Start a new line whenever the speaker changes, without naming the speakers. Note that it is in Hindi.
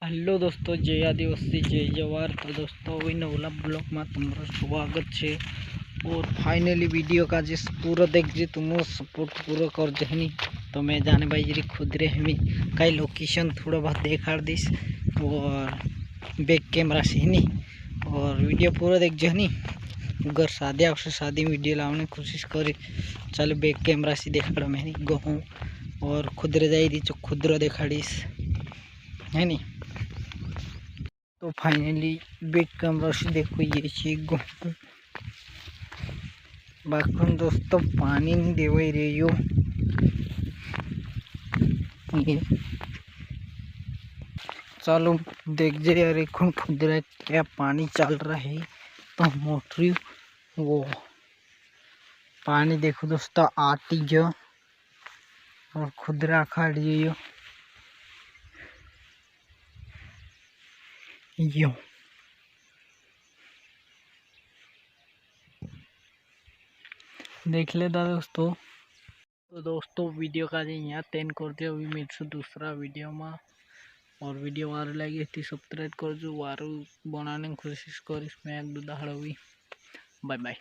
हेलो दोस्तों, जय आदिवासी जय जवाहर। तो दोस्तों अभी नवला ब्लॉग में तुम्हारा स्वागत है। और फाइनली वीडियो का जिस पूरा देख जे तुम सपोर्ट पूरा कर जहनी। तो मैं जाने भाई जी खुद रे हमी कई लोकेशन थोड़ा बहुत देखा दिस और बैक कैमरा से नहीं। और वीडियो पूरा देख जहनी अगर सादे से शादी वीडियो लाने की कोशिश करी। चल बैक कैमरा से देखा मैं गहूँ और खुद रे जाई तो खुद रो देखाड़ीस है नहीं। तो फाइनली बैक कैमरा से देखो ये चीज बाखन दोस्तों पानी नहीं देवे रे यो ये चलो देख जे यार खुद रहा क्या पानी चल रहा है। तो मोटरी वो पानी देखो दोस्तों आती जो और खुद रखा यो देख लेता दोस्तों। तो दोस्तों वीडियो का यहाँ तेन कर दिया अभी मेरे दूसरा वीडियो में। और वीडियो वार लगे थी सब्सक्राइब कर जो वारू बनाने की कोशिश करिस मैं एक दो दाड़। Bye bye.